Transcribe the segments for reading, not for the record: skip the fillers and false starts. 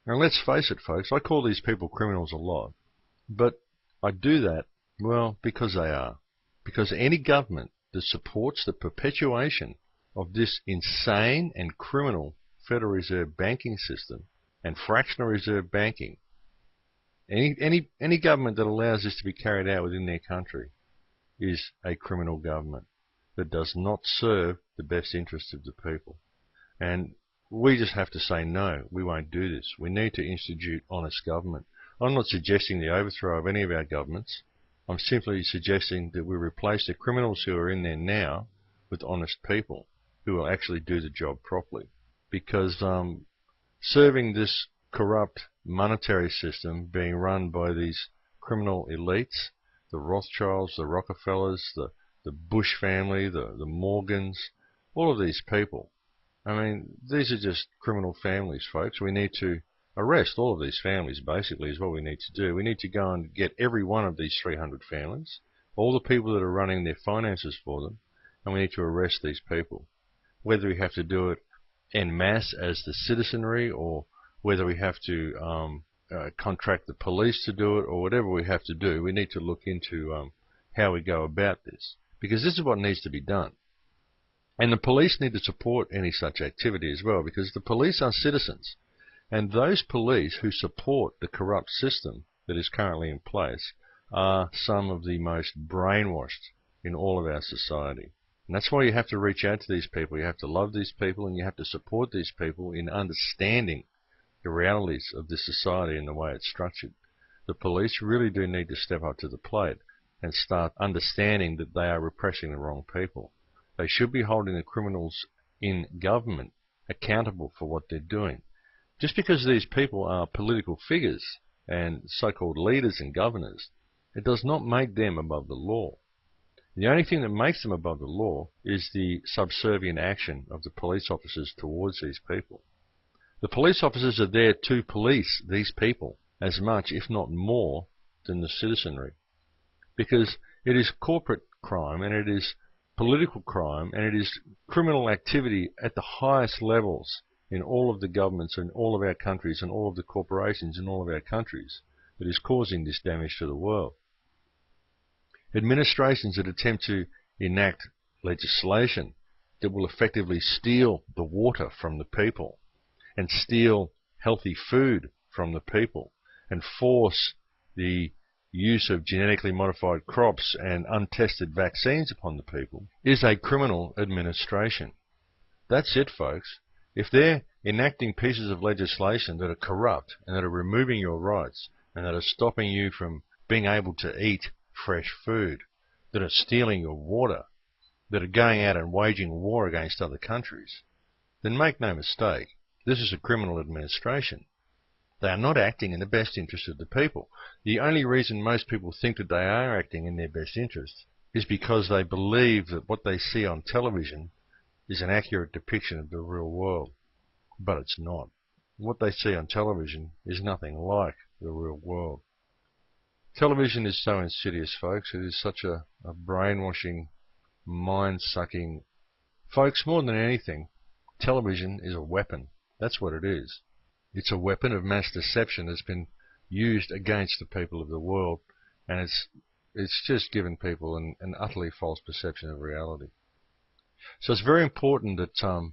And let's face it, folks, I call these people criminals a lot. But I do that, well, because they are. Because any government that supports the perpetuation of this insane and criminal Federal Reserve banking system and fractional reserve banking, any government that allows this to be carried out within their country is a criminal government that does not serve the best interests of the people. And we just have to say no, we won't do this. We need to institute honest government. I'm not suggesting the overthrow of any of our governments. I'm simply suggesting that we replace the criminals who are in there now with honest people who will actually do the job properly. Because serving this corrupt monetary system being run by these criminal elites, the Rothschilds, the Rockefellers, the Bush family, the Morgans, all of these people. I mean, these are just criminal families, folks. We need to arrest all of these families, basically, is what we need to do. We need to go and get every one of these 300 families, all the people that are running their finances for them, and we need to arrest these people. Whether we have to do it en masse as the citizenry, or whether we have to contract the police to do it, or whatever we have to do, we need to look into how we go about this. Because this is what needs to be done. And the police need to support any such activity as well, because the police are citizens. And those police who support the corrupt system that is currently in place are some of the most brainwashed in all of our society. And that's why you have to reach out to these people. You have to love these people, and you have to support these people in understanding the realities of this society and the way it's structured. The police really do need to step up to the plate and start understanding that they are repressing the wrong people. They should be holding the criminals in government accountable for what they're doing. Just because these people are political figures and so-called leaders and governors, it does not make them above the law. The only thing that makes them above the law is the subservient action of the police officers towards these people. The police officers are there to police these people as much, if not more, than the citizenry. Because it is corporate crime, and it is political crime, and it is criminal activity at the highest levels in all of the governments in all of our countries and all of the corporations in all of our countries that is causing this damage to the world. Administrations that attempt to enact legislation that will effectively steal the water from the people and steal healthy food from the people and force the use of genetically modified crops and untested vaccines upon the people is a criminal administration. That's it, folks. If they're enacting pieces of legislation that are corrupt and that are removing your rights and that are stopping you from being able to eat fresh food, that are stealing your water, that are going out and waging war against other countries, then make no mistake, this is a criminal administration. They are not acting in the best interest of the people. The only reason most people think that they are acting in their best interest is because they believe that what they see on television is an accurate depiction of the real world. But it's not. What they see on television is nothing like the real world. Television is so insidious, folks. It is such a brainwashing, mind-sucking... Folks, more than anything, television is a weapon. That's what it is. It's a weapon of mass deception that's been used against the people of the world, and it's just given people an utterly false perception of reality. So it's very important that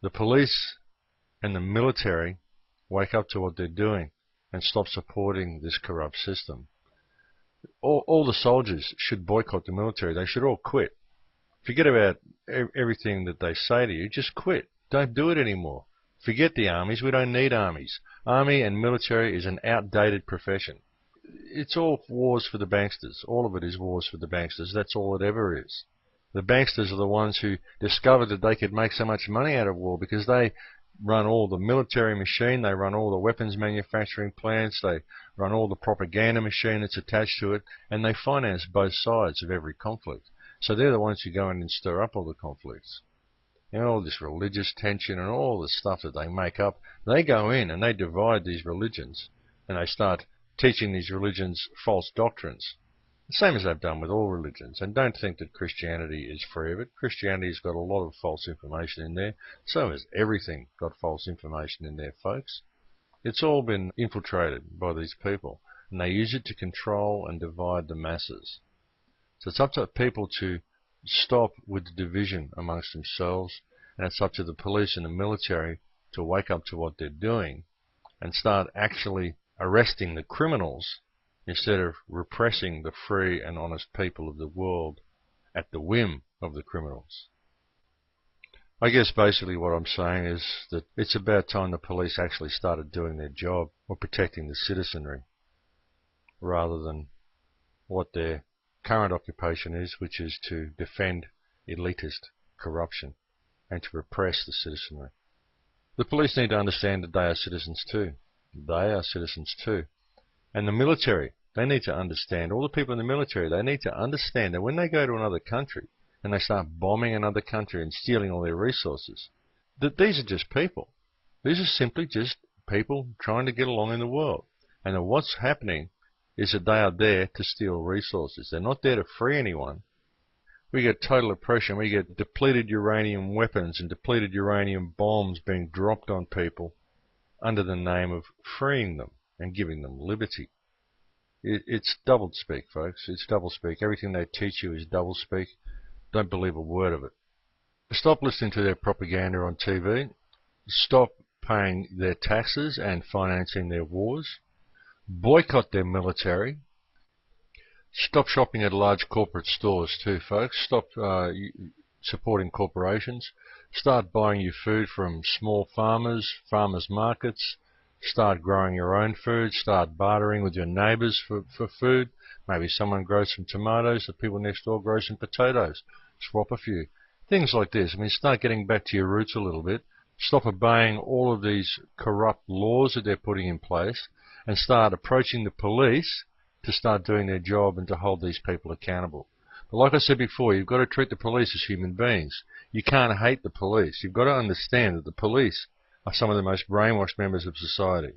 the police and the military wake up to what they're doing and stop supporting this corrupt system. All the soldiers should boycott the military. They should all quit. Forget about everything that they say to you. Just quit. Don't do it anymore. Forget the armies. We don't need armies. Army and military is an outdated profession. It's all wars for the banksters. All of it is wars for the banksters. That's all it ever is. The banksters are the ones who discovered that they could make so much money out of war because they run all the military machine, they run all the weapons manufacturing plants, they run all the propaganda machine that's attached to it, and they finance both sides of every conflict. So they're the ones who go in and stir up all the conflicts. You know, all this religious tension and all the stuff that they make up, they go in and they divide these religions, and they start teaching these religions false doctrines. The same as they've done with all religions. And don't think that Christianity is free of it. Christianity's got a lot of false information in there. So has everything got false information in there, folks. It's all been infiltrated by these people, and they use it to control and divide the masses. So it's up to people to stop with the division amongst themselves, and it's up to the police and the military to wake up to what they're doing and start actually arresting the criminals instead of repressing the free and honest people of the world at the whim of the criminals. I guess basically what I'm saying is that it's about time the police actually started doing their job of protecting the citizenry rather than what their current occupation is, which is to defend elitist corruption and to repress the citizenry. The police need to understand that they are citizens too. They are citizens too. And the military, they need to understand, all the people in the military, they need to understand that when they go to another country and they start bombing another country and stealing all their resources, that these are just people. These are simply just people trying to get along in the world. And that what's happening is that they are there to steal resources. They're not there to free anyone. We get total oppression. We get depleted uranium weapons and depleted uranium bombs being dropped on people under the name of freeing them and giving them liberty. It's doublespeak, folks. It's doublespeak. Everything they teach you is doublespeak. Don't believe a word of it. Stop listening to their propaganda on TV. Stop paying their taxes and financing their wars. Boycott their military. Stop shopping at large corporate stores too, folks. Stop supporting corporations. Start buying your food from small farmers, farmers markets. Start growing your own food. Start bartering with your neighbours for food. Maybe someone grows some tomatoes, the people next door grow some potatoes. Swap a few. Things like this. I mean, start getting back to your roots a little bit. Stop obeying all of these corrupt laws that they're putting in place and start approaching the police to start doing their job and to hold these people accountable. But like I said before, you've got to treat the police as human beings. You can't hate the police. You've got to understand that the police are some of the most brainwashed members of society,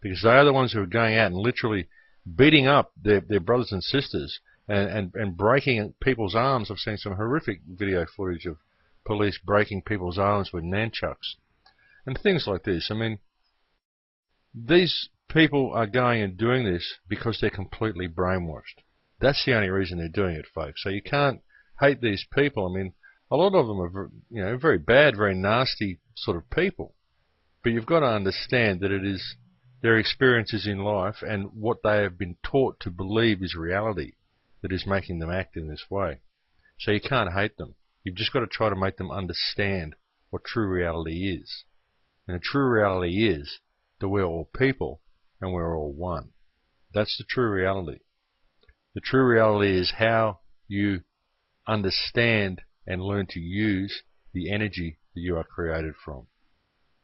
because they are the ones who are going out and literally beating up their brothers and sisters and breaking people's arms. I've seen some horrific video footage of police breaking people's arms with nunchucks and things like this. I mean, these people are going and doing this because they're completely brainwashed. That's the only reason they're doing it, folks. So you can't hate these people. I mean, a lot of them are, very bad, very nasty sort of people. But you've got to understand that it is their experiences in life and what they have been taught to believe is reality that is making them act in this way. So you can't hate them. You've just got to try to make them understand what true reality is. And the true reality is that we're all people and we're all one. That's the true reality. The true reality is how you understand and learn to use the energy that you are created from.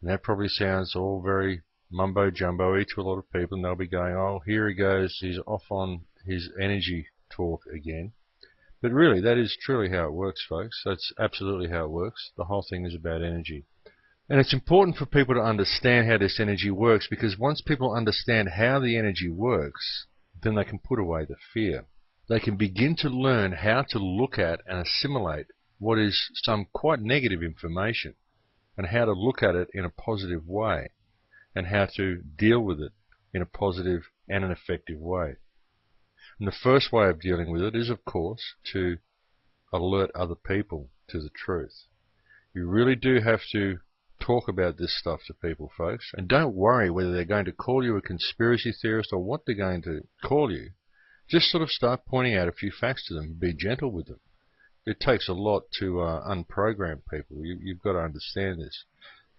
And that probably sounds all very mumbo-jumbo-y to a lot of people, and they'll be going, oh, here he goes, he's off on his energy talk again. But really, that is truly how it works, folks. That's absolutely how it works. The whole thing is about energy. And it's important for people to understand how this energy works, because once people understand how the energy works, then they can put away the fear. They can begin to learn how to look at and assimilate what is some quite negative information, and how to look at it in a positive way, and how to deal with it in a positive and an effective way. And the first way of dealing with it is, of course, to alert other people to the truth. You really do have to talk about this stuff to people, folks, and don't worry whether they're going to call you a conspiracy theorist or what they're going to call you. Just sort of start pointing out a few facts to them and be gentle with them. It takes a lot to unprogram people. You've got to understand this.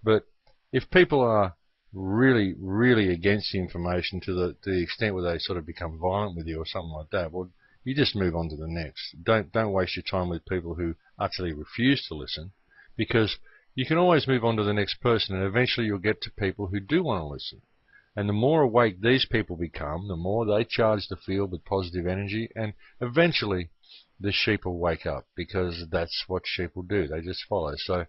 But if people are really, really against the information to the extent where they sort of become violent with you or something like that, well, you just move on to the next. Don't waste your time with people who utterly refuse to listen, because you can always move on to the next person, and eventually you'll get to people who do want to listen. And the more awake these people become, the more they charge the field with positive energy, and eventually the sheep will wake up, because that's what sheep will do. They just follow. So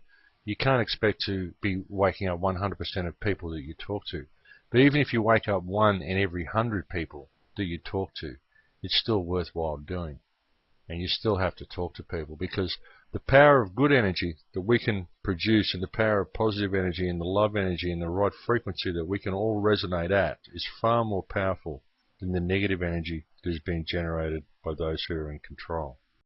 you can't expect to be waking up 100% of people that you talk to. But even if you wake up 1 in every 100 people that you talk to, it's still worthwhile doing. And you still have to talk to people, because The power of good energy that we can produce, and the power of positive energy and the love energy and the right frequency that we can all resonate at, is far more powerful than the negative energy that is being generated by those who are in control.